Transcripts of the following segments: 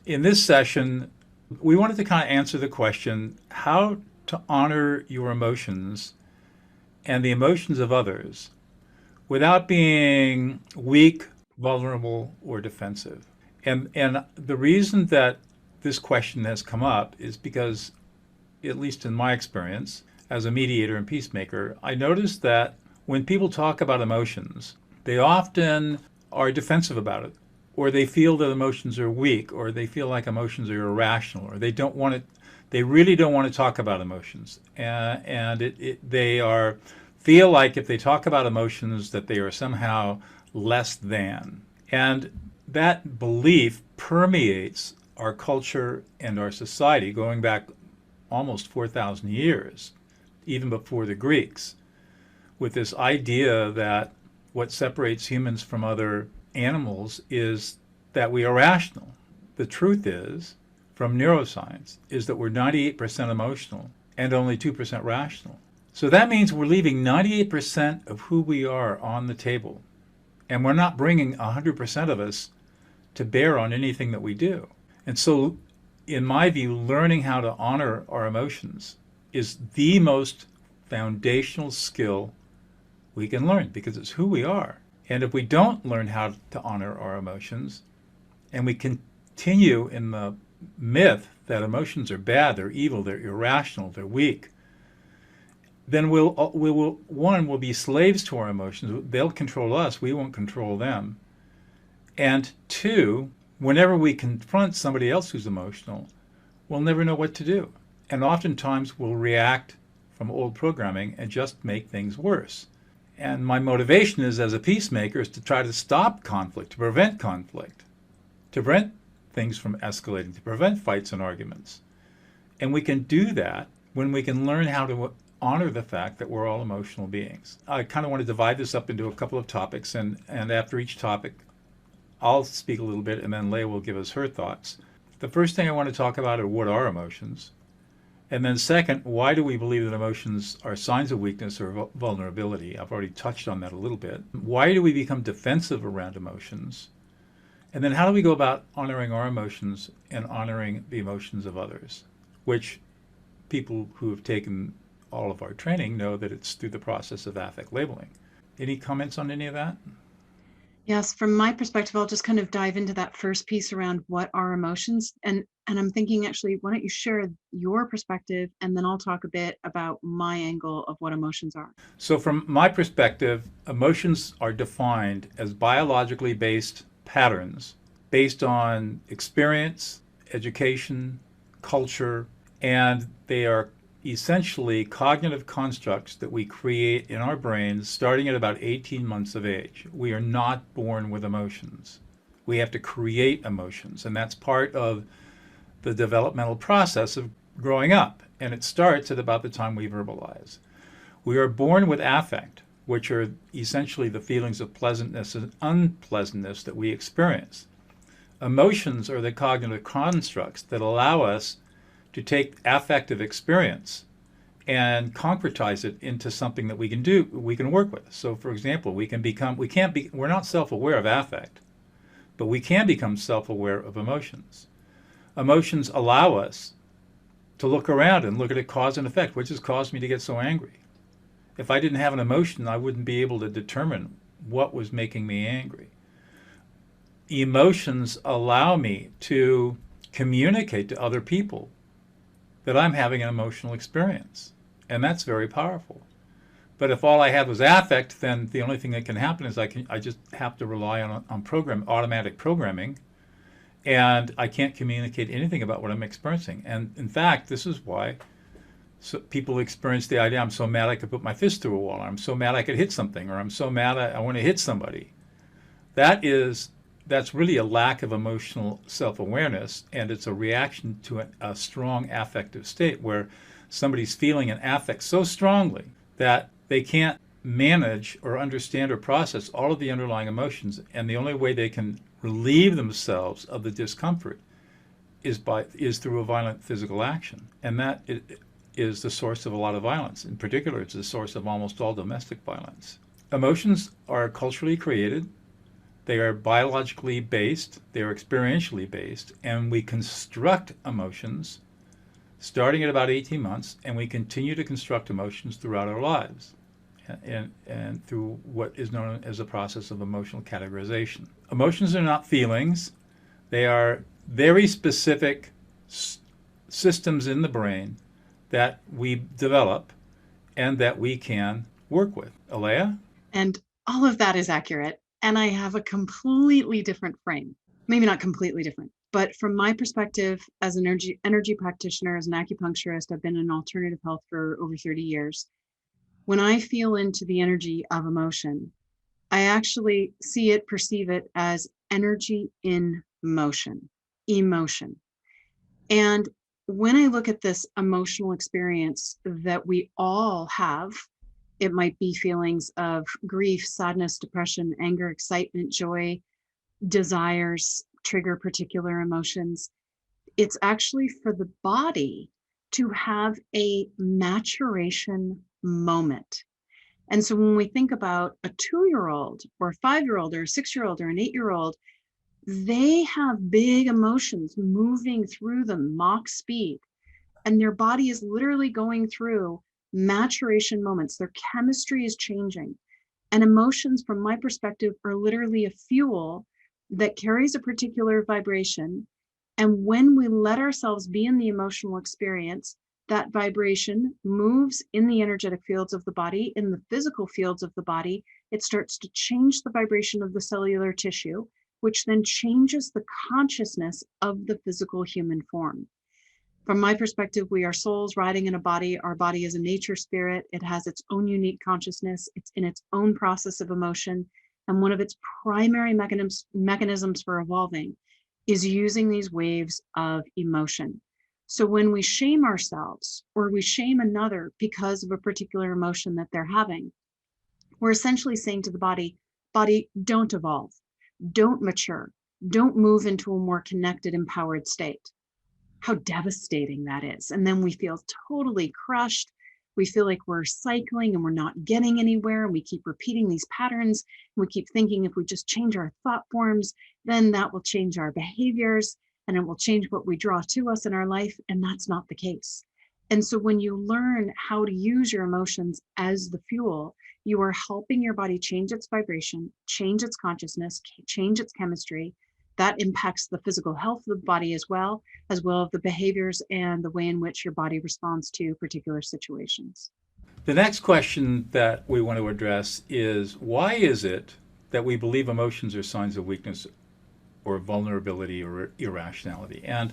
In this session, we wanted to kind of answer the question how to honor your emotions and the emotions of others without being weak, vulnerable, or defensive. And the reason that this question has come up is because, at least in my experience as a mediator and peacemaker, I noticed that when people talk about emotions, they often are defensive about it, or they feel that emotions are weak, or they feel like emotions are irrational, or they really don't want to talk about emotions. They are feel like if they talk about emotions that they are somehow less than. And that belief permeates our culture and our society going back almost 4,000 years, even before the Greeks, with this idea that what separates humans from other animals is that we are rational. The truth is, from neuroscience, is that we're 98% emotional and only 2% rational. So that means we're leaving 98% of who we are on the table, and we're not bringing 100% of us to bear on anything that we do. And so, in my view, learning how to honor our emotions is the most foundational skill we can learn because it's who we are. And if we don't learn how to honor our emotions and we continue in the myth that emotions are bad, they're evil, they're irrational, they're weak, then we'll be slaves to our emotions. They'll control us, we won't control them. And two, whenever we confront somebody else who's emotional, we'll never know what to do. And oftentimes we'll react from old programming and just make things worse. And my motivation is, as a peacemaker, is to try to stop conflict, to prevent conflict, to prevent things from escalating, to prevent fights and arguments. And we can do that when we can learn how to honor the fact that we're all emotional beings. I kind of want to divide this up into a couple of topics, and after each topic, I'll speak a little bit, and then Leah will give us her thoughts. The first thing I want to talk about are what are emotions? And then second, why do we believe that emotions are signs of weakness or vulnerability? I've already touched on that a little bit. Why do we become defensive around emotions? And then how do we go about honoring our emotions and honoring the emotions of others? Which people who have taken all of our training know that it's through the process of affect labeling. Any comments on any of that? Yes, from my perspective, I'll just kind of dive into that first piece around what are emotions. And I'm thinking, actually, why don't you share your perspective, and then I'll talk a bit about my angle of what emotions are. So from my perspective, emotions are defined as biologically based patterns based on experience, education, culture, and they are essentially cognitive constructs that we create in our brains starting at about 18 months of age. We are not born with emotions. We have to create emotions, and that's part of the developmental process of growing up, and it starts at about the time we verbalize. We are born with affect, which are essentially the feelings of pleasantness and unpleasantness that we experience. Emotions are the cognitive constructs that allow us to take affective experience and concretize it into something that we can do, we can work with. So for example, we're not self-aware of affect, but we can become self-aware of emotions. Emotions allow us to look around and look at a cause and effect. Which has caused me to get so angry? If I didn't have an emotion, I wouldn't be able to determine what was making me angry. Emotions allow me to communicate to other people that I'm having an emotional experience. And that's very powerful. But if all I had was affect, then the only thing that can happen is I just have to rely on automatic programming, and I can't communicate anything about what I'm experiencing. And in fact, this is why people experience the idea, I'm so mad I could put my fist through a wall, or I'm so mad I could hit something, or I'm so mad I want to hit somebody. That's really a lack of emotional self-awareness, and it's a reaction to a strong affective state where somebody's feeling an affect so strongly that they can't manage or understand or process all of the underlying emotions, and the only way they can relieve themselves of the discomfort is through a violent physical action. And that is the source of a lot of violence. In particular, it's the source of almost all domestic violence. Emotions are culturally created. They are biologically based, they are experientially based, and we construct emotions starting at about 18 months, and we continue to construct emotions throughout our lives and through what is known as a process of emotional categorization. Emotions are not feelings. They are very specific systems in the brain that we develop and that we can work with. Aleya? And all of that is accurate. And I have a completely different frame. Maybe not completely different, but from my perspective as an energy practitioner, as an acupuncturist, I've been in alternative health for over 30 years. When I feel into the energy of emotion, I actually see it, perceive it as energy in motion, emotion. And when I look at this emotional experience that we all have, it might be feelings of grief, sadness, depression, anger, excitement, joy, desires, trigger particular emotions. It's actually for the body to have a maturation moment. And so when we think about a 2-year-old or a 5-year-old or a 6-year-old or an 8-year-old, they have big emotions moving through them, Mach speed, and their body is literally going through maturation moments. Their chemistry is changing. And emotions, from my perspective, are literally a fuel that carries a particular vibration. And when we let ourselves be in the emotional experience, that vibration moves in the energetic fields of the body, in the physical fields of the body. It starts to change the vibration of the cellular tissue, which then changes the consciousness of the physical human form. From my perspective, we are souls riding in a body. Our body is a nature spirit. It has its own unique consciousness. It's in its own process of emotion. And one of its primary mechanisms for evolving is using these waves of emotion. So when we shame ourselves or we shame another because of a particular emotion that they're having, we're essentially saying to the body, don't evolve, don't mature, don't move into a more connected, empowered state. How devastating that is. And then we feel totally crushed. We feel like we're cycling and we're not getting anywhere. And we keep repeating these patterns. And we keep thinking if we just change our thought forms, then that will change our behaviors and it will change what we draw to us in our life. And that's not the case. And so when you learn how to use your emotions as the fuel, you are helping your body change its vibration, change its consciousness, change its chemistry. That impacts the physical health of the body as well as the behaviors and the way in which your body responds to particular situations. The next question that we want to address is, why is it that we believe emotions are signs of weakness or vulnerability or irrationality? And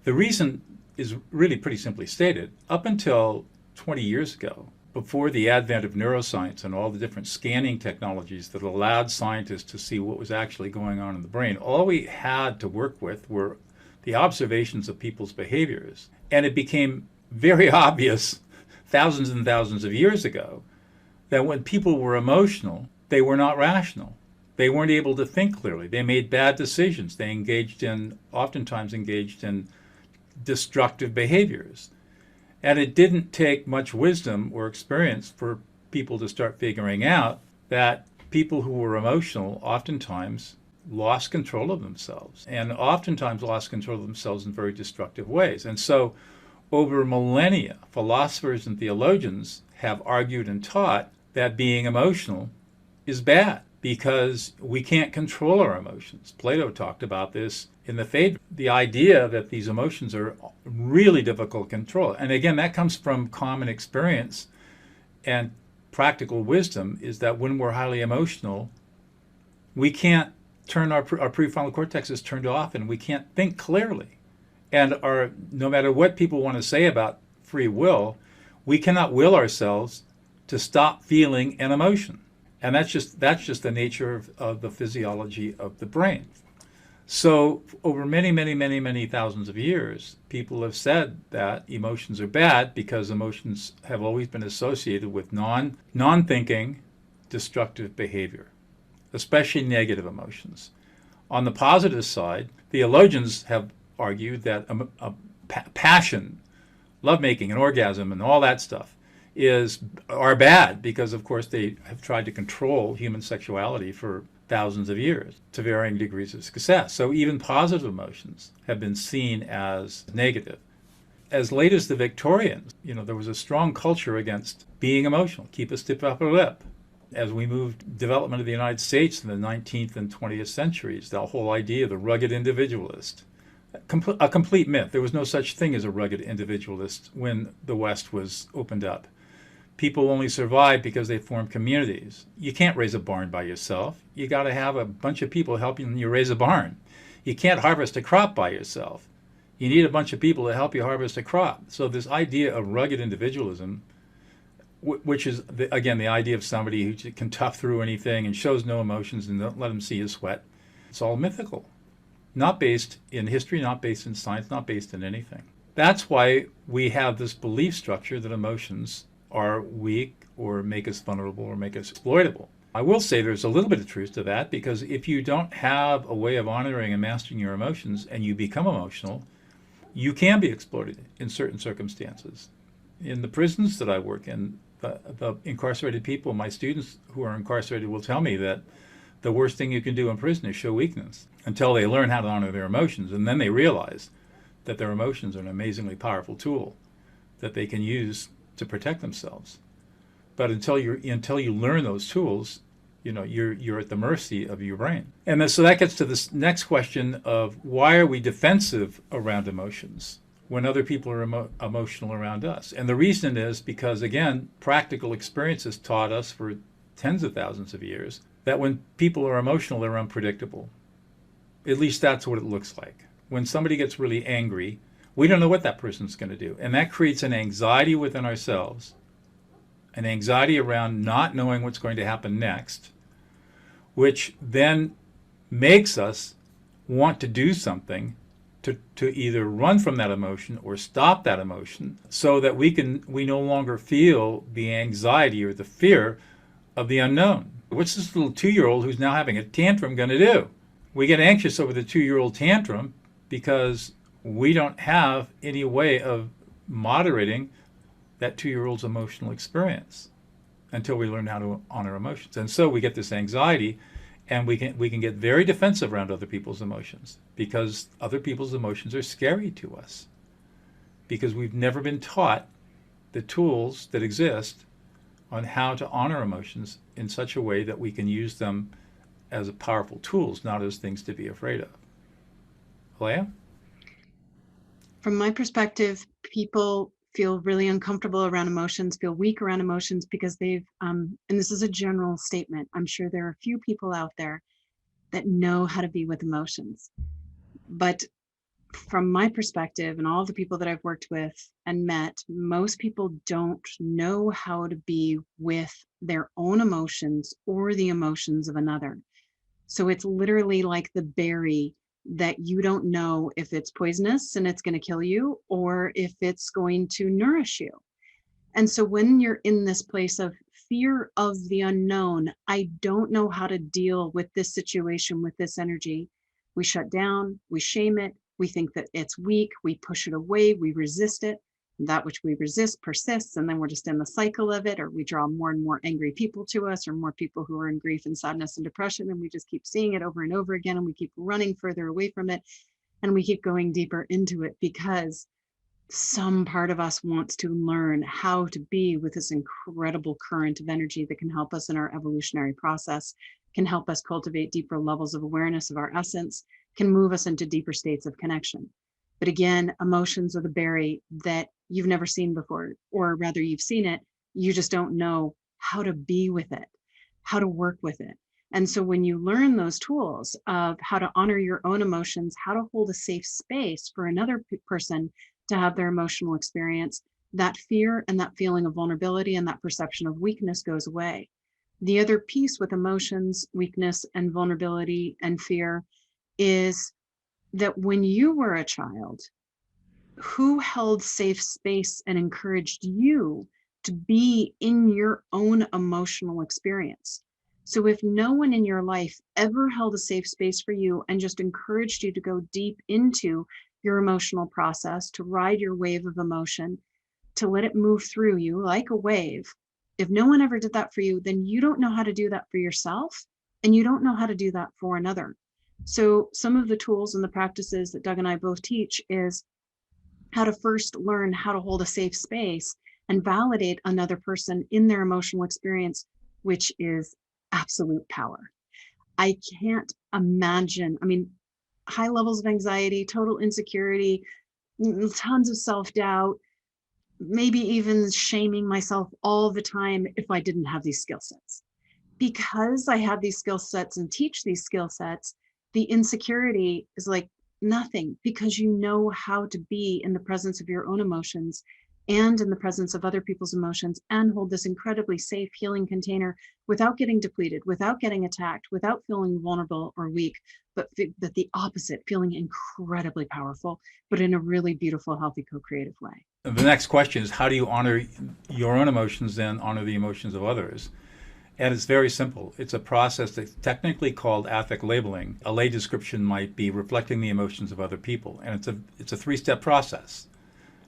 the reason is really pretty simply stated. Up until 20 years ago, before the advent of neuroscience and all the different scanning technologies that allowed scientists to see what was actually going on in the brain, all we had to work with were the observations of people's behaviors. And it became very obvious thousands and thousands of years ago that when people were emotional, they were not rational. They weren't able to think clearly. They made bad decisions. They oftentimes engaged in destructive behaviors. And it didn't take much wisdom or experience for people to start figuring out that people who were emotional oftentimes lost control of themselves and oftentimes lost control of themselves in very destructive ways. And so over millennia, philosophers and theologians have argued and taught that being emotional is bad because we can't control our emotions. Plato talked about this in the Phaedrus, the idea that these emotions are really difficult to control. And again, that comes from common experience and practical wisdom, is that when we're highly emotional, we can't turn our prefrontal cortex is turned off and we can't think clearly. And no matter what people want to say about free will, we cannot will ourselves to stop feeling an emotion. And that's just the nature of the physiology of the brain. So over many, many, many, many thousands of years, people have said that emotions are bad because emotions have always been associated with non-thinking, destructive behavior, especially negative emotions. On the positive side, theologians have argued that passion, lovemaking, and orgasm, and all that stuff are bad because, of course, they have tried to control human sexuality for thousands of years to varying degrees of success. So even positive emotions have been seen as negative. As late as the Victorians, there was a strong culture against being emotional, keep a stiff upper lip. As we moved development of the United States in the 19th and 20th centuries, the whole idea of the rugged individualist, a complete myth. There was no such thing as a rugged individualist when the West was opened up. People only survive because they form communities. You can't raise a barn by yourself. You got to have a bunch of people helping you raise a barn. You can't harvest a crop by yourself. You need a bunch of people to help you harvest a crop. So this idea of rugged individualism, which is, again, the idea of somebody who can tough through anything and shows no emotions and don't let them see his sweat, it's all mythical. Not based in history, not based in science, not based in anything. That's why we have this belief structure that emotions are weak or make us vulnerable or make us exploitable. I will say there's a little bit of truth to that, because if you don't have a way of honoring and mastering your emotions and you become emotional, you can be exploited in certain circumstances. In the prisons that I work in, the incarcerated people, my students who are incarcerated will tell me that the worst thing you can do in prison is show weakness until they learn how to honor their emotions. And then they realize that their emotions are an amazingly powerful tool that they can use to protect themselves. But until you learn those tools, you're at the mercy of your brain. And so that gets to this next question of, why are we defensive around emotions when other people are emotional around us? And the reason is because, again, practical experience has taught us for tens of thousands of years that when people are emotional, they're unpredictable. At least that's what it looks like. When somebody gets really angry, we don't know what that person's going to do. And that creates an anxiety within ourselves, an anxiety around not knowing what's going to happen next, which then makes us want to do something to either run from that emotion or stop that emotion, so that we no longer feel the anxiety or the fear of the unknown. What's this little 2-year-old who's now having a tantrum going to do? We get anxious over the 2-year-old tantrum because we don't have any way of moderating that 2-year-old's emotional experience until we learn how to honor emotions. And so we get this anxiety, and we can get very defensive around other people's emotions, because other people's emotions are scary to us, because we've never been taught the tools that exist on how to honor emotions in such a way that we can use them as powerful tools, not as things to be afraid of. Aleya? From my perspective, people feel really uncomfortable around emotions, feel weak around emotions because they've, and this is a general statement, I'm sure there are a few people out there that know how to be with emotions. But from my perspective and all the people that I've worked with and met, most people don't know how to be with their own emotions or the emotions of another. So it's literally like the berry that you don't know if it's poisonous and it's going to kill you, or if it's going to nourish you. And so when you're in this place of fear of the unknown, I don't know how to deal with this situation, with this energy, we shut down, we shame it, we think that it's weak, we push it away, we resist it. That which we resist persists, and then we're just in the cycle of it, or we draw more and more angry people to us, or more people who are in grief and sadness and depression, and we just keep seeing it over and over again, and we keep running further away from it, and we keep going deeper into it, because some part of us wants to learn how to be with this incredible current of energy that can help us in our evolutionary process, can help us cultivate deeper levels of awareness of our essence, can move us into deeper states of connection. But again, emotions are the berry that you've never seen before, or rather you've seen it, you just don't know how to be with it, how to work with it. And so when you learn those tools of how to honor your own emotions, how to hold a safe space for another person to have their emotional experience, that fear and that feeling of vulnerability and that perception of weakness goes away. The other piece with emotions, weakness, and vulnerability and fear is that when you were a child, who held safe space and encouraged you to be in your own emotional experience? So if no one in your life ever held a safe space for you and just encouraged you to go deep into your emotional process, to ride your wave of emotion, to let it move through you like a wave, if no one ever did that for you, then you don't know how to do that for yourself. and you don't know how to do that for another. So some of the tools and the practices that Doug and I both teach is how to first learn how to hold a safe space and validate another person in their emotional experience, which is absolute power. I can't imagine, I mean, high levels of anxiety, total insecurity, tons of self-doubt, maybe even shaming myself all the time if I didn't have these skill sets. Because I have these skill sets and teach these skill sets, the insecurity is like nothing, because you know how to be in the presence of your own emotions and in the presence of other people's emotions and hold this incredibly safe healing container without getting depleted, without getting attacked, without feeling vulnerable or weak, but that the opposite, feeling incredibly powerful, but in a really beautiful, healthy, co-creative way. The next question is, how do you honor your own emotions, then honor the emotions of others? And it's very simple. It's a process that's technically called affect labeling. A lay description might be reflecting the emotions of other people, and it's a three-step process.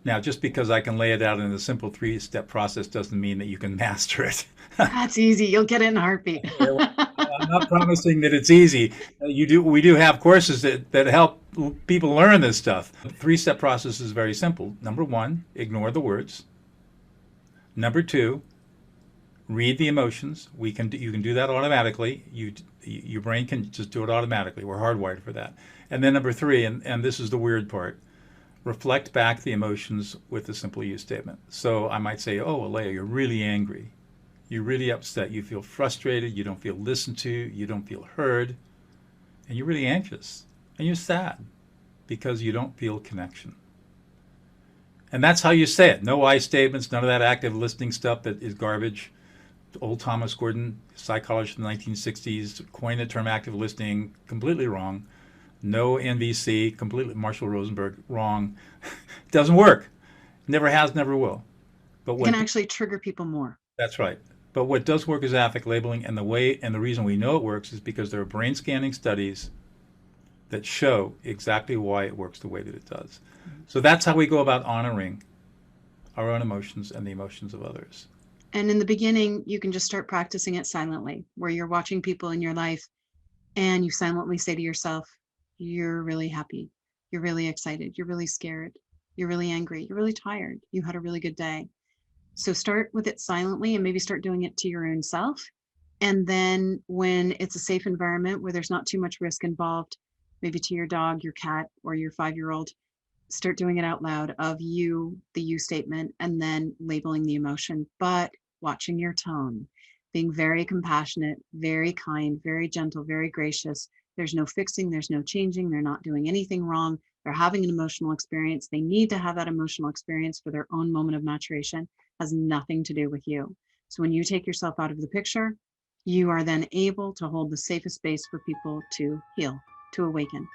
Now, just because I can lay it out in a simple three-step process doesn't mean that you can master it. That's easy. You'll get it in a heartbeat. I'm not promising that it's easy. We do have courses that help people learn this stuff. The three-step process is very simple. Number one, ignore the words. Number two, read the emotions. You can do that automatically. Your brain can just do it automatically. We're hardwired for that. And then number three, and this is the weird part, reflect back the emotions with a simple use statement. So I might say, oh, Aleya, you're really angry. You're really upset. You feel frustrated. You don't feel listened to. You don't feel heard. And you're really anxious. And you're sad because you don't feel connection. And that's how you say it. No I statements, none of that active listening stuff that is garbage. Old Thomas Gordon, psychologist in the 1960s, coined the term active listening, completely wrong. No NVC, completely Marshall Rosenberg, wrong. It doesn't work. Never has, never will. But It can actually trigger people more. That's right. But what does work is affect labeling, and the reason we know it works is because there are brain scanning studies that show exactly why it works the way that it does. So that's how we go about honoring our own emotions and the emotions of others. And in the beginning, you can just start practicing it silently, where you're watching people in your life and you silently say to yourself, you're really happy, you're really excited, you're really scared, you're really angry, you're really tired, you had a really good day. So start with it silently and maybe start doing it to your own self. And then when it's a safe environment where there's not too much risk involved, maybe to your dog, your cat, or your 5-year-old, start doing it out loud of you, the you statement, and then labeling the emotion, but watching your tone, being very compassionate, very kind, very gentle, very gracious. There's no fixing, there's no changing, they're not doing anything wrong. They're having an emotional experience. They need to have that emotional experience for their own moment of maturation. It has nothing to do with you. So when you take yourself out of the picture, you are then able to hold the safest space for people to heal, to awaken.